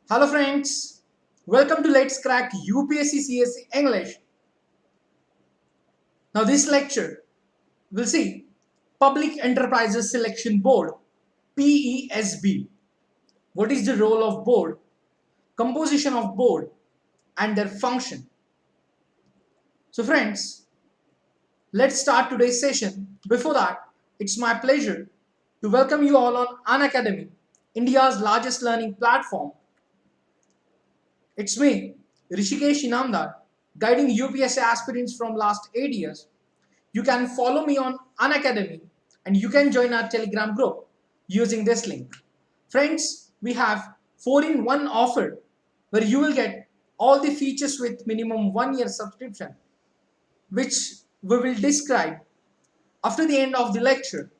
Hello friends, welcome to Let's Crack UPSC CSE English. Now this lecture will see Public Enterprises Selection Board PESB. What is the role of board, composition of board and their function. So friends, let's start today's session. Before that, it's my pleasure to welcome you all on Unacademy, India's largest learning platform. It's me, Rushikesh Inamdar, guiding UPSC aspirants from last 8 years. You can follow me on Unacademy and you can join our Telegram group using this link. Friends, we have 4-in-1 offer where you will get all the features with minimum 1 year subscription, which we will describe after the end of the lecture.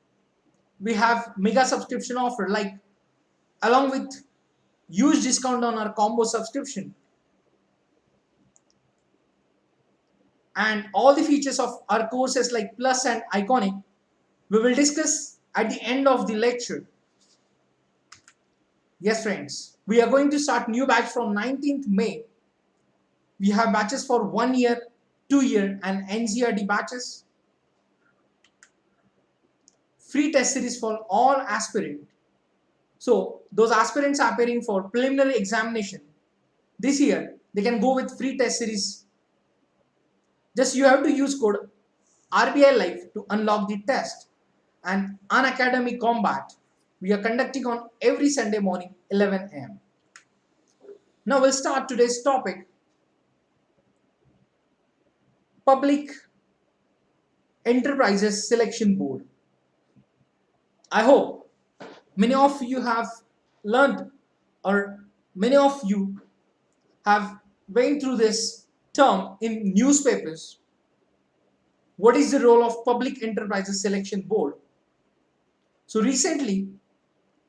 We have mega subscription offer like along with huge discount on our combo subscription and all the features of our courses like Plus and Iconic we will discuss at the end of the lecture. Yes friends, we are going to start new batch from 19th May. We have batches for 1 year, 2 year and NCERT batches. Free test series for all aspirants. So those aspirants are appearing for preliminary examination this year, they can go with free test series. Just you have to use code RBI Live to unlock the test. And Unacademy Combat we are conducting on every Sunday morning 11 am. Now we'll start today's topic, Public Enterprises Selection Board. I hope many of you have learned or many of you have went through this term in newspapers. What is the role of Public Enterprises Selection Board? So recently,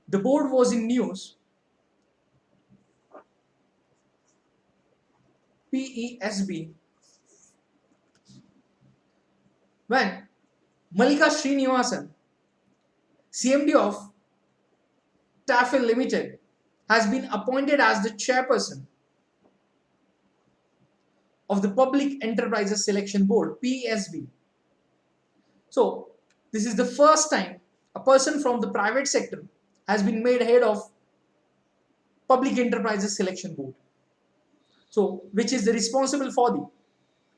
the board was in news. PESB, when Malika Srinivasan, CMD of TAFL Limited, has been appointed as the chairperson of the Public Enterprises Selection Board, PESB. So this is the first time a person from the private sector has been made head of Public Enterprises Selection Board. So which is the responsible for the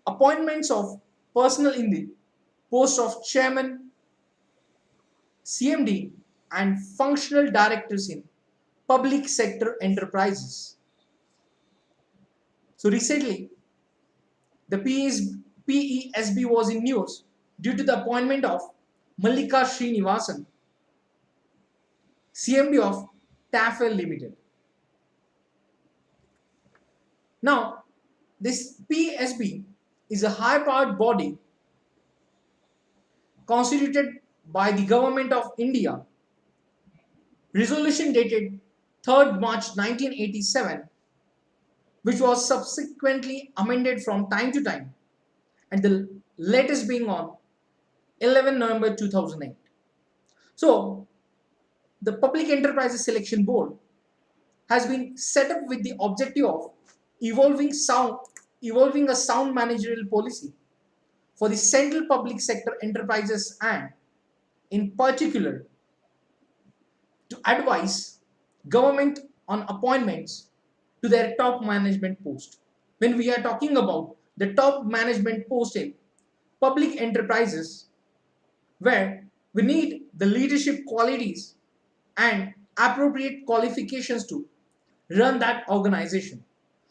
appointments of personnel in the post of chairman, CMD and functional directors in public sector enterprises. So recently, the PESB was in news due to the appointment of Malika Srinivasan, CMD of TAFL Limited. Now, this PESB is a high-powered body constituted by the Government of India. Resolution dated 3rd March 1987, which was subsequently amended from time to time, and the latest being on 11 November 2008. So, the Public Enterprises Selection Board has been set up with the objective of evolving a sound managerial policy for the central public sector enterprises and, in particular, to advise government on appointments to their top management post. When we are talking about the top management post in public enterprises, where we need the leadership qualities and appropriate qualifications to run that organization.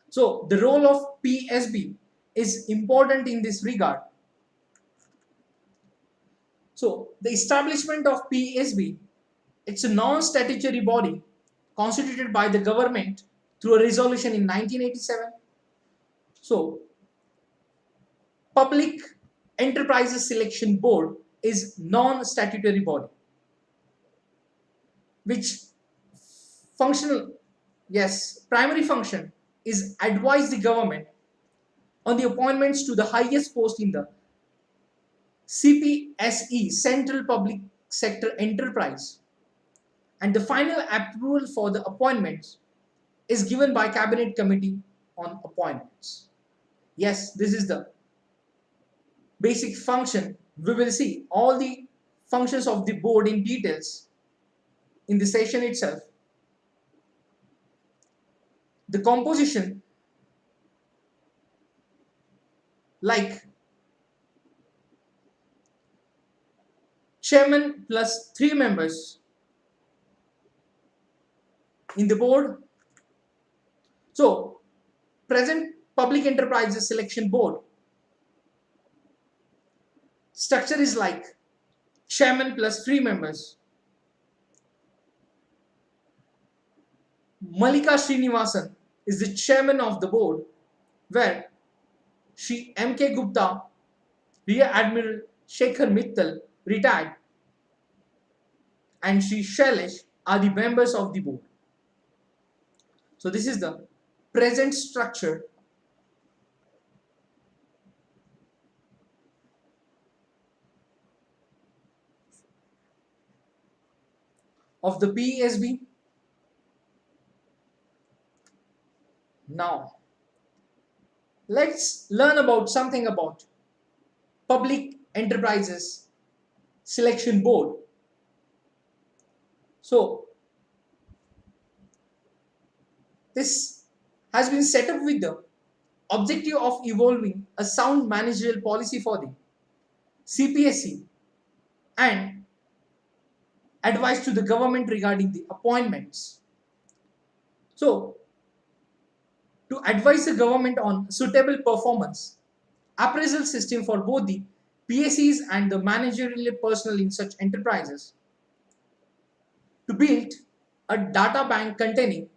So the role of PESB is important in this regard. So the establishment of PESB, it's a non-statutory body constituted by the government through a resolution in 1987. So Public Enterprises Selection Board is non-statutory body which primary function is advise the government on the appointments to the highest post in the CPSE, Central Public Sector Enterprise, and the final approval for the appointments is given by Cabinet Committee on Appointments. Yes, this is the basic function. We will see all the functions of the board in details in the session itself. The composition, like chairman plus 3 members in the board. So, present Public Enterprises Selection Board structure is like chairman plus 3 members. Malika Srinivasan is the chairman of the board, where Shri M.K. Gupta, Rear Admiral Shekhar Mittal, retired, and Shri Shailesh are the members of the board. So this is the present structure of the PESB. Now, let's learn about something about Public Enterprises Selection Board. So, this has been set up with the objective of evolving a sound managerial policy for the CPSE and advice to the government regarding the appointments. So, to advise the government on suitable performance appraisal system for both the PSEs and the managerial personnel in such enterprises, to build a data bank containing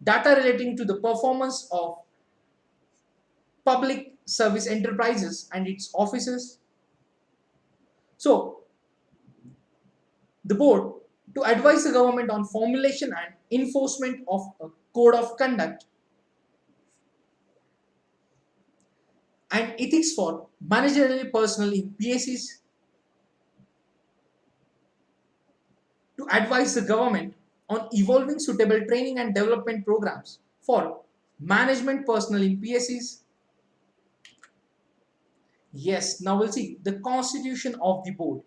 data relating to the performance of public service enterprises and its officers. So, the board to advise the government on formulation and enforcement of a code of conduct and ethics for managerial personnel in PSEs, to advise the government on evolving suitable training and development programs for management personnel in PSEs. Yes, now we'll see the constitution of the board.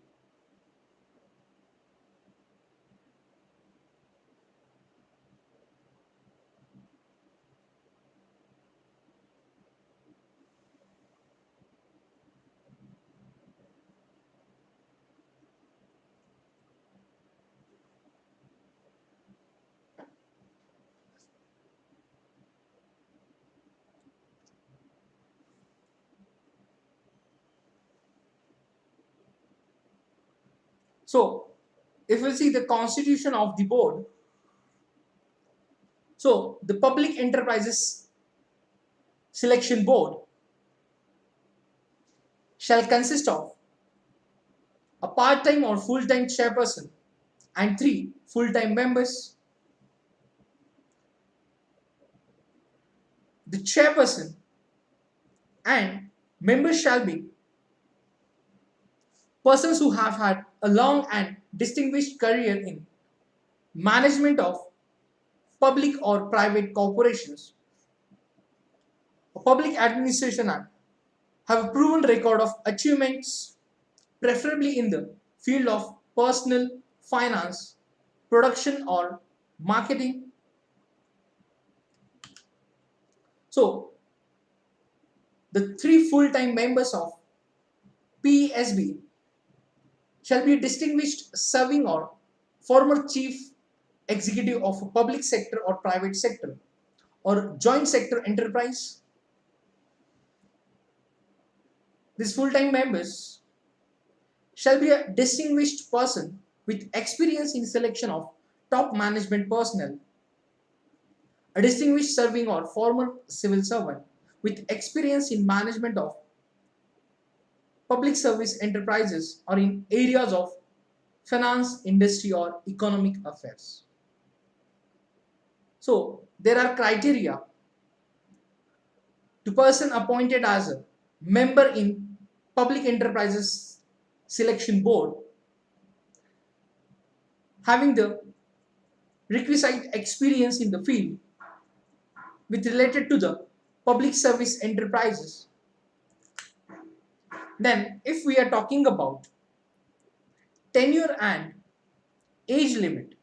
So, if we see the constitution of the board, so the Public Enterprises Selection Board shall consist of a part-time or full-time chairperson and 3 full-time members. The chairperson and members shall be persons who have had a long and distinguished career in management of public or private corporations, a public administration, and have a proven record of achievements, preferably in the field of personal finance, production, or marketing. So, the 3 full-time members of PESB shall be distinguished serving or former chief executive of a public sector or private sector or joint sector enterprise. These full-time members shall be a distinguished person with experience in selection of top management personnel, a distinguished serving or former civil servant with experience in management of public service enterprises or in areas of finance, industry, or economic affairs. So, there are criteria to person appointed as a member in Public Enterprises Selection Board having the requisite experience in the field with related to the public service enterprises. Then if we are talking about tenure and age limit,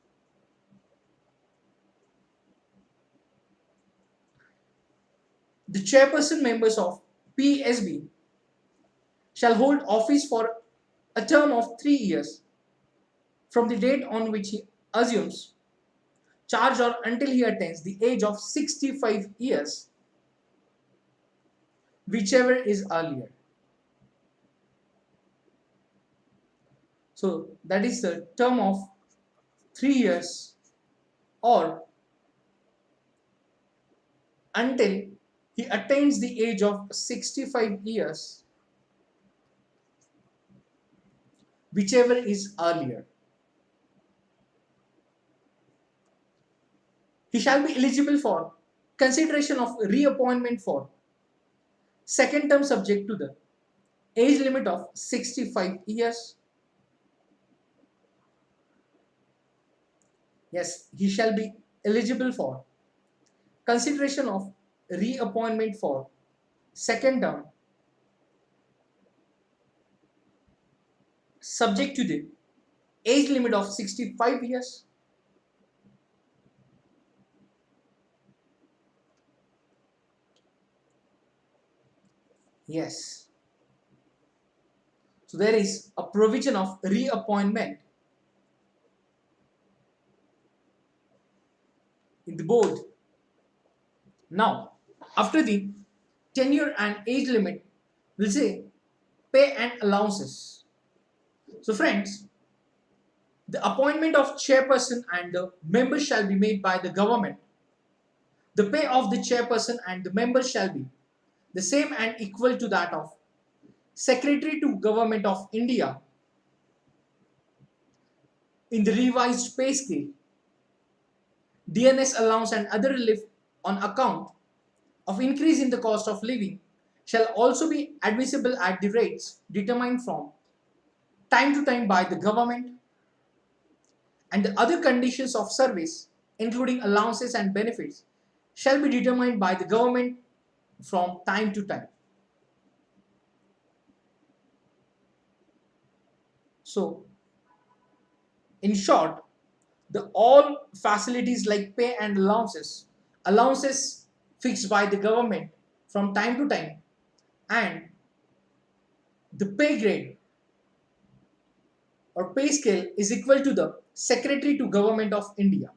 the chairperson members of PSB shall hold office for a term of 3 years from the date on which he assumes charge or until he attains the age of 65 years, whichever is earlier. So that is the term of 3 years or until he attains the age of 65 years, whichever is earlier. He shall be eligible for consideration of reappointment for second term subject to the age limit of 65 years. Yes, he shall be eligible for consideration of reappointment for second term subject to the age limit of 65 years. Yes. So there is a provision of reappointment in the board. Now, after the tenure and age limit, we'll say pay and allowances. So friends, the appointment of chairperson and the members shall be made by the government. The pay of the chairperson and the members shall be the same and equal to that of Secretary to Government of India in the revised pay scale. DNS allowance and other relief on account of increase in the cost of living shall also be admissible at the rates determined from time to time by the government, and the other conditions of service including allowances and benefits shall be determined by the government from time to time. So in short, the all facilities like pay and allowances fixed by the government from time to time, and the pay grade or pay scale is equal to the Secretary to Government of India.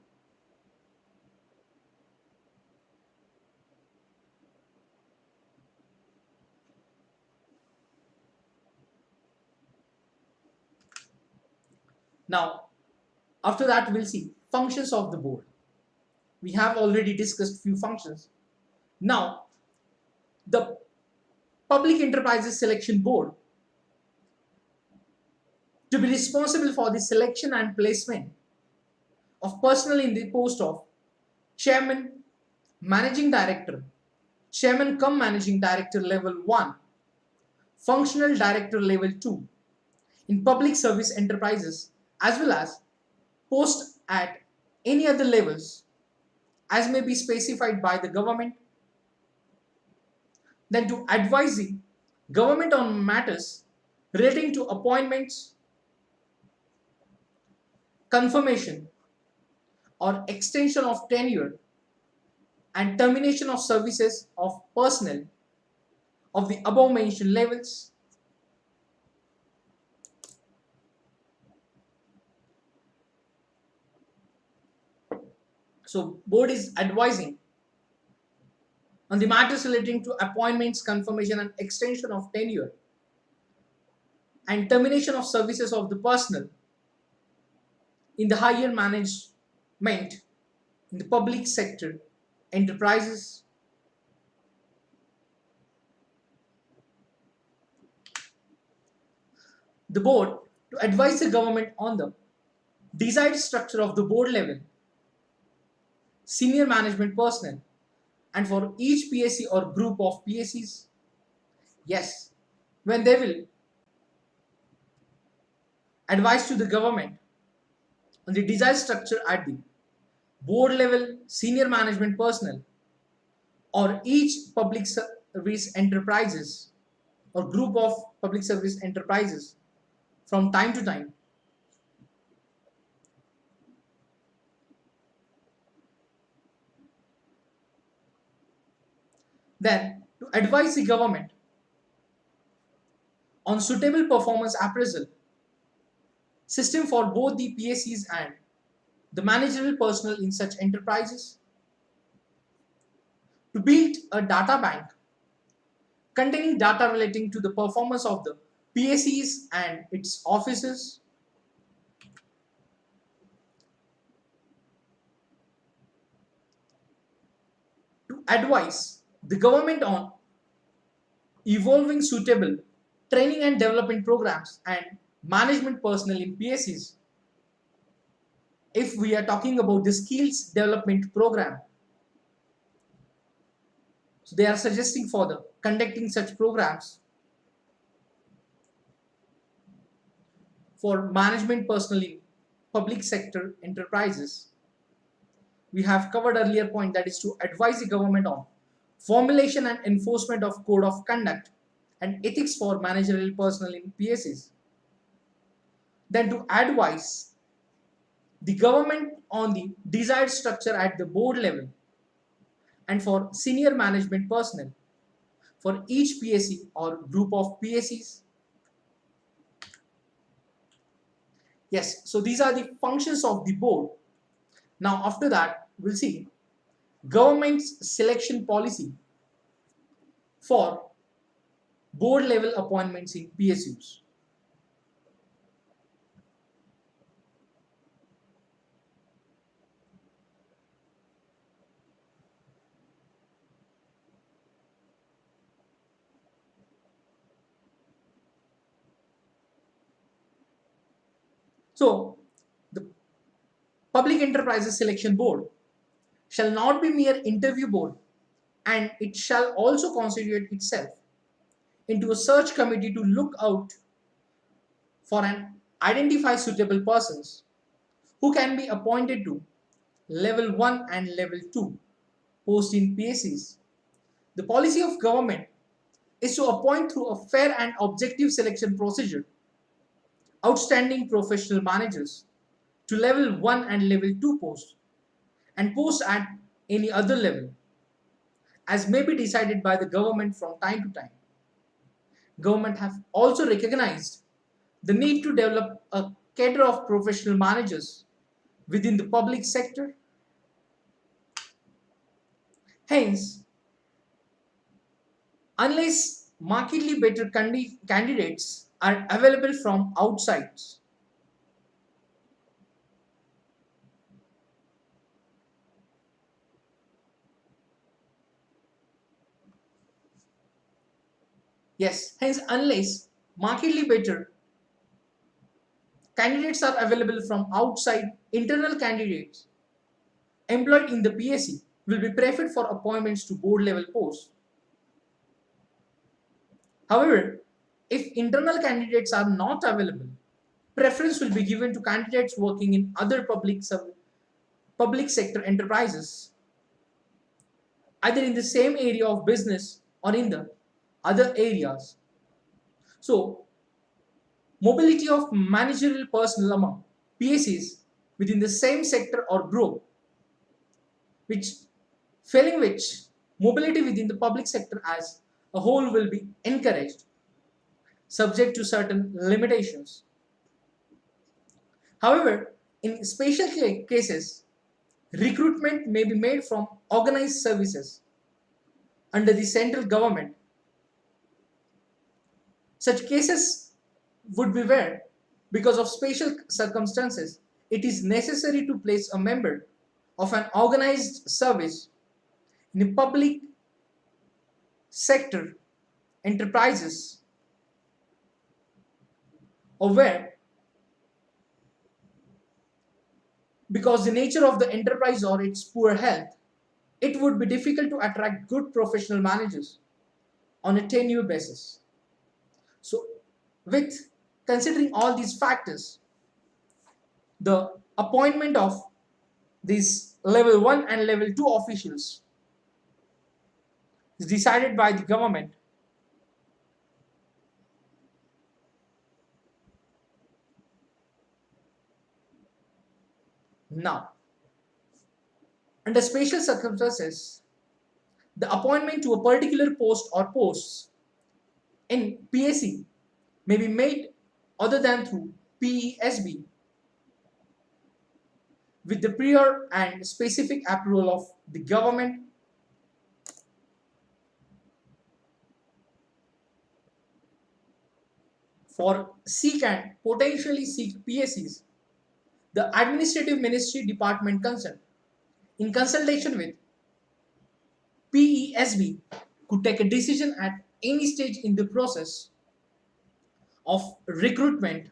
Now, after that we'll see functions of the board. We have already discussed few functions. Now, the Public Enterprises Selection Board to be responsible for the selection and placement of personnel in the post of Chairman, Managing Director, Chairman cum Managing Director level 1, Functional Director level 2 in public service enterprises, as well as post at any other levels as may be specified by the government. Then to advise the government on matters relating to appointments, confirmation or extension of tenure and termination of services of personnel of the above mentioned levels. So board is advising on the matters relating to appointments, confirmation and extension of tenure and termination of services of the personnel in the higher management in the public sector enterprises. The board to advise the government on the desired structure of the board level, senior management personnel, and for each PSC or group of PSCs. Yes, when they will advise to the government on the desired structure at the board level, senior management personnel, or each public service enterprises or group of public service enterprises from time to time. Then, to advise the government on suitable performance appraisal system for both the PSCs and the managerial personnel in such enterprises, to build a data bank containing data relating to the performance of the PSCs and its offices, to advise the government on evolving suitable training and development programs and management personnel in PSCs. If we are talking about the skills development program, so they are suggesting for the conducting such programs for management personnel in public sector enterprises. We have covered earlier point, that is to advise the government on formulation and enforcement of code of conduct and ethics for managerial personnel in PSCs. Then to advise the government on the desired structure at the board level and for senior management personnel for each PSC or group of PSCs. Yes, so these are the functions of the board. Now after that, we'll see government's selection policy for board level appointments in PSUs. So, the Public Enterprises Selection Board shall not be mere interview board, and it shall also constitute itself into a search committee to look out for and identify suitable persons who can be appointed to level 1 and level 2 post in PSCs. The policy of government is to appoint through a fair and objective selection procedure outstanding professional managers to level 1 and level 2 posts and posts at any other level as may be decided by the government from time to time. Government have also recognized the need to develop a cadre of professional managers within the public sector. Hence, unless markedly better candidates are available from outside, yes, hence unless markedly better candidates are available from outside, internal candidates employed in the PSC will be preferred for appointments to board level posts. However, if internal candidates are not available, preference will be given to candidates working in other public sector enterprises, either in the same area of business or in the other areas. So, mobility of managerial personnel among PSCs within the same sector or group, which failing which mobility within the public sector as a whole will be encouraged, subject to certain limitations. However, in special cases, recruitment may be made from organized services under the central government. Such cases would be where, because of special circumstances, it is necessary to place a member of an organized service in a public sector enterprises, or where, because the nature of the enterprise or its poor health, it would be difficult to attract good professional managers on a tenure basis. So, with considering all these factors, the appointment of these level 1 and level 2 officials is decided by the government. Now, under special circumstances, the appointment to a particular post or posts in PSC may be made other than through PESB with the prior and specific approval of the government. For seek and potentially seek PSCs, the Administrative Ministry Department concerned, in consultation with PESB, could take a decision at any stage in the process of recruitment,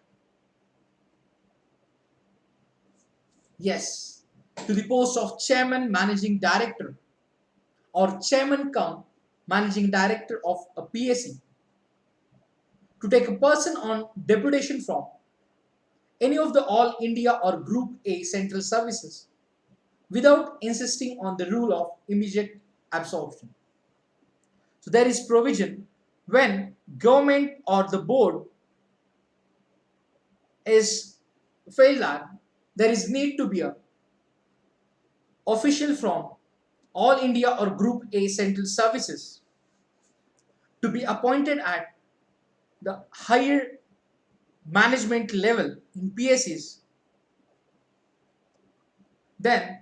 yes, to the post of Chairman Managing Director or Chairman cum Managing Director of a PSC, to take a person on deputation from any of the All India or Group A central services without insisting on the rule of immediate absorption. So there is provision when government or the board is failed at, there is need to be a official from All India or Group A central services to be appointed at the higher management level in PSCs. Then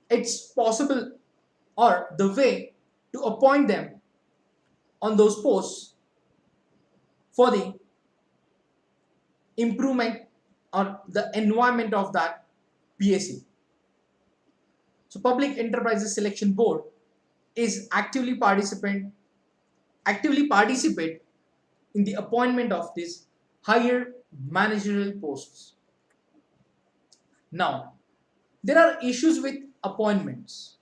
it's possible or the way to appoint them on those posts for the improvement or the environment of that PSC. So Public Enterprises Selection Board is actively participate in the appointment of these higher managerial posts. Now, there are issues with appointments.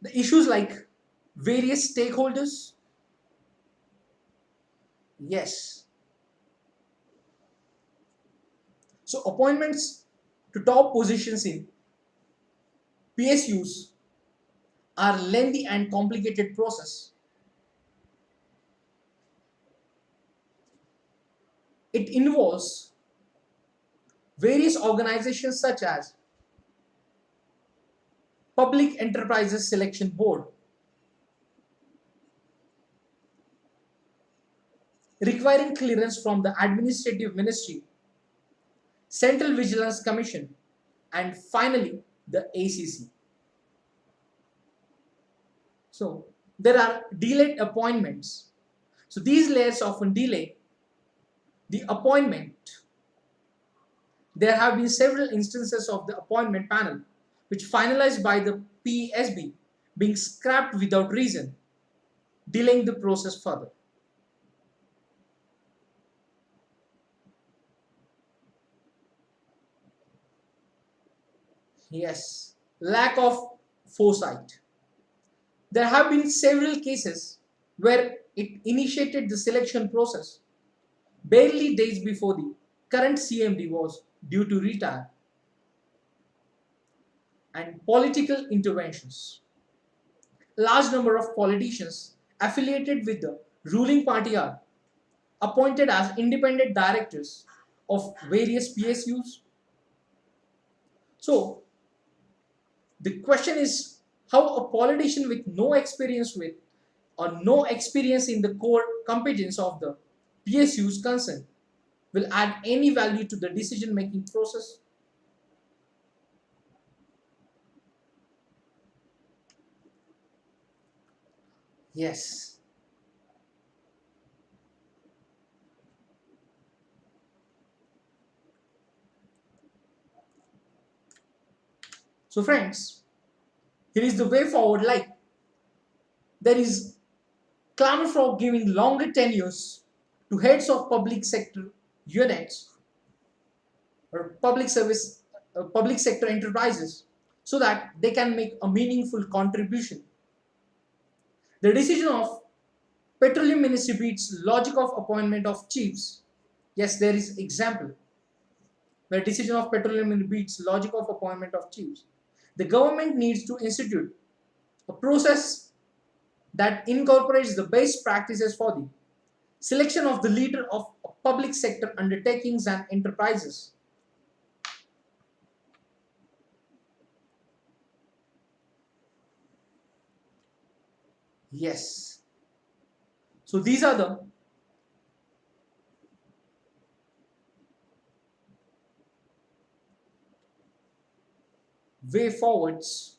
The issues like various stakeholders. Yes. So appointments to top positions in PSUs are lengthy and complicated process. It involves various organizations such as Public Enterprises Selection Board, requiring clearance from the Administrative Ministry, Central Vigilance Commission, and finally the ACC. So there are delayed appointments. So these layers often delay the appointment. There have been several instances of the appointment panel which finalized by the PESB being scrapped without reason, delaying the process further. Yes, lack of foresight. There have been several cases where it initiated the selection process barely days before the current CMD was due to retire. And political interventions. Large number of politicians affiliated with the ruling party are appointed as independent directors of various PSUs. So the question is how a politician with no experience with or no experience in the core competence of the PSUs concerned will add any value to the decision making process. Yes. So friends, here is the way forward. Like there is clamor for giving longer tenures to heads of public sector units or public sector enterprises so that they can make a meaningful contribution. The decision of Petroleum Ministry beats logic of appointment of chiefs. Yes, there is example where decision of petroleum beats logic of appointment of chiefs. The government needs to institute a process that incorporates the best practices for the selection of the leader of public sector undertakings and enterprises. Yes. So these are the way forwards.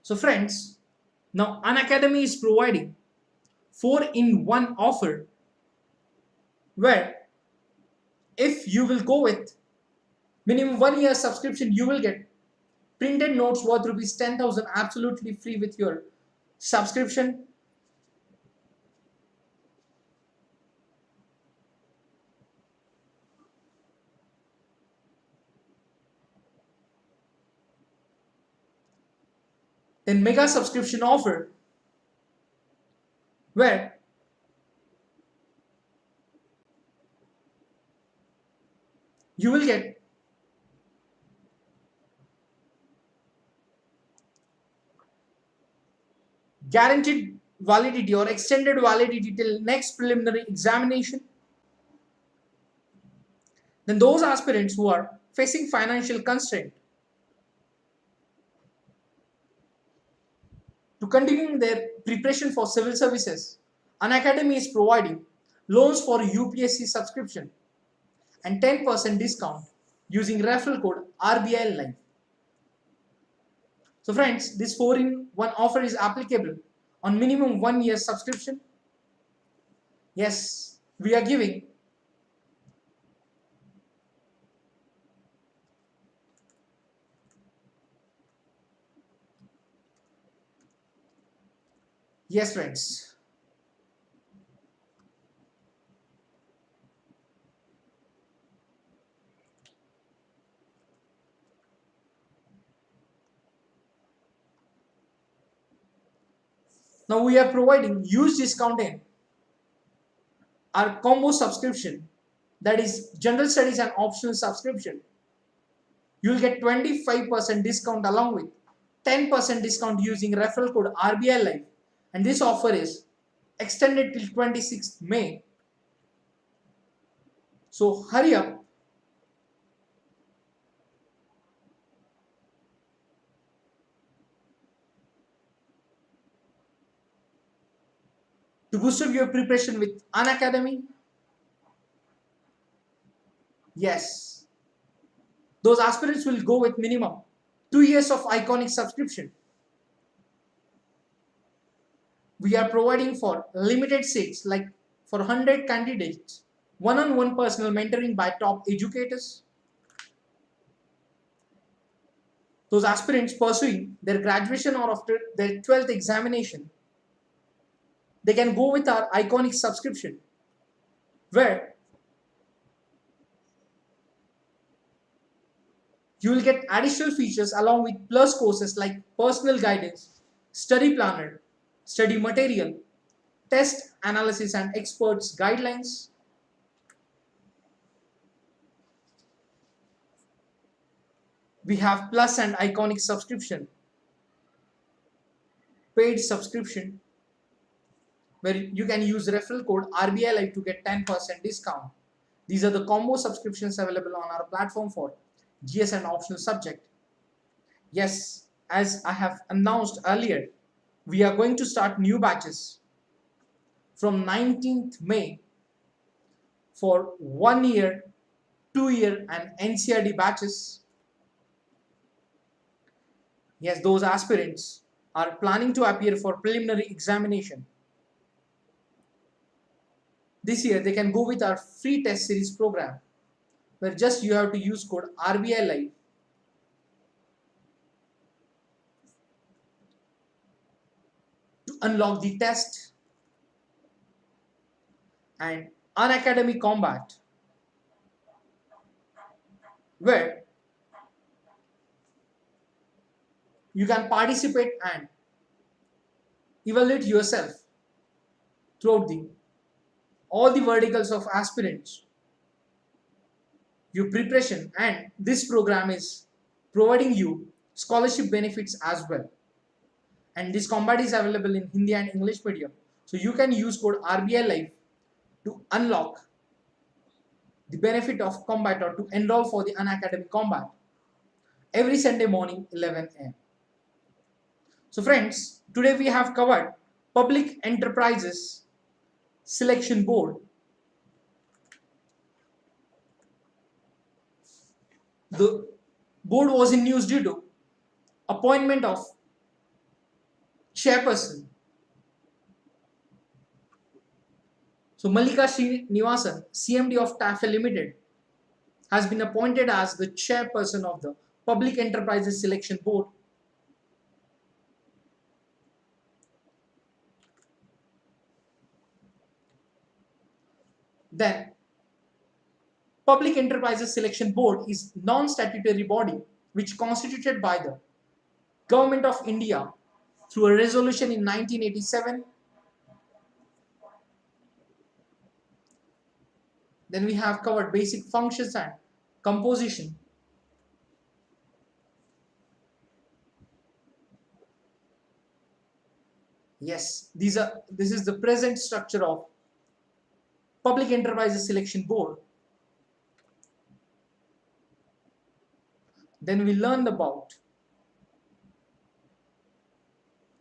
So friends, now Unacademy is providing 4-in-1 offer where if you will go with minimum 1 year subscription, you will get printed notes worth rupees 10,000 absolutely free with your subscription. Then mega subscription offer where you will get guaranteed validity or extended validity till next preliminary examination. Then those aspirants who are facing financial constraint to continue their preparation for civil services, Unacademy is providing loans for UPSC subscription and 10% discount using referral code RBI Live. So friends, this 4-in-1 offer is applicable on minimum 1 year subscription. Yes, we are giving yes friends. Now we are providing huge discount in our combo subscription, that is general studies and optional subscription. You will get 25% discount along with 10% discount using referral code RBI Live, and this offer is extended till 26th May. So hurry up. To boost up your preparation with Unacademy. Yes, those aspirants will go with minimum 2 years of iconic subscription. We are providing for limited seats, like for 100 candidates, one-on-one personal mentoring by top educators. Those aspirants pursuing their graduation or after their 12th examination, they can go with our iconic subscription where you will get additional features along with plus courses like personal guidance, study planner, study material, test analysis and experts guidelines. We have plus and iconic subscription, paid subscription, where you can use referral code RBI Live to get 10% discount. These are the combo subscriptions available on our platform for GS and optional subject. Yes, as I have announced earlier, we are going to start new batches from 19th May for 1 year, 2 year and NCRD batches. Yes, those aspirants are planning to appear for preliminary examination. This year they can go with our free test series program where just you have to use code RBI Live to unlock the test, and Unacademy Combat where you can participate and evaluate yourself throughout all the verticals of aspirants your preparation, and this program is providing you scholarship benefits as well. And this combat is available in Hindi and English medium. So you can use code RBI Live to unlock the benefit of combat or to enroll for the Unacademy combat every Sunday morning 11 a.m. So friends, today we have covered Public Enterprises Selection Board. The board was in news due to appointment of chairperson. So Malika Srinivasan, CMD of TAFE Limited, has been appointed as the chairperson of the Public Enterprises Selection Board. Then, Public Enterprises Selection Board is non-statutory body which constituted by the Government of India through a resolution in 1987. Then we have covered basic functions and composition. Yes, this is the present structure of Public Enterprises Selection Board. Then we learned about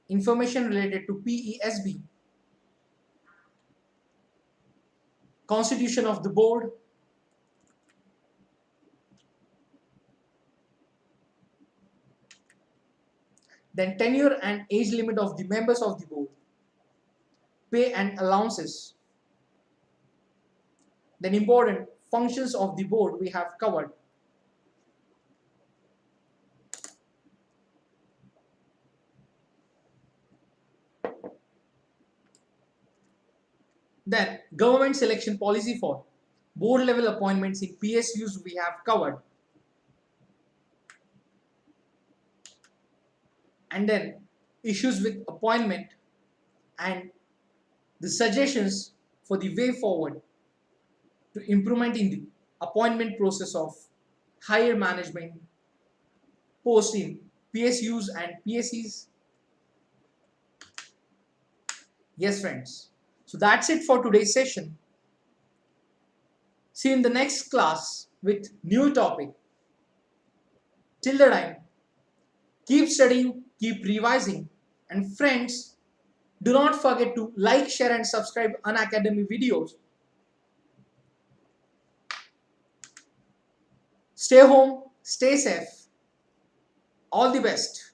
information related to PESB, constitution of the board, then tenure and age limit of the members of the board, pay and allowances, then important functions of the board we have covered. Then government selection policy for board level appointments in PSUs we have covered. And then issues with appointment and the suggestions for the way forward to improvement in the appointment process of higher management posts in PSUs and PSEs. Yes friends, so that's it for today's session. See you in the next class with new topic. Till the time, keep studying, keep revising, and friends, do not forget to like, share and subscribe Unacademy videos. Stay home, stay safe. All the best.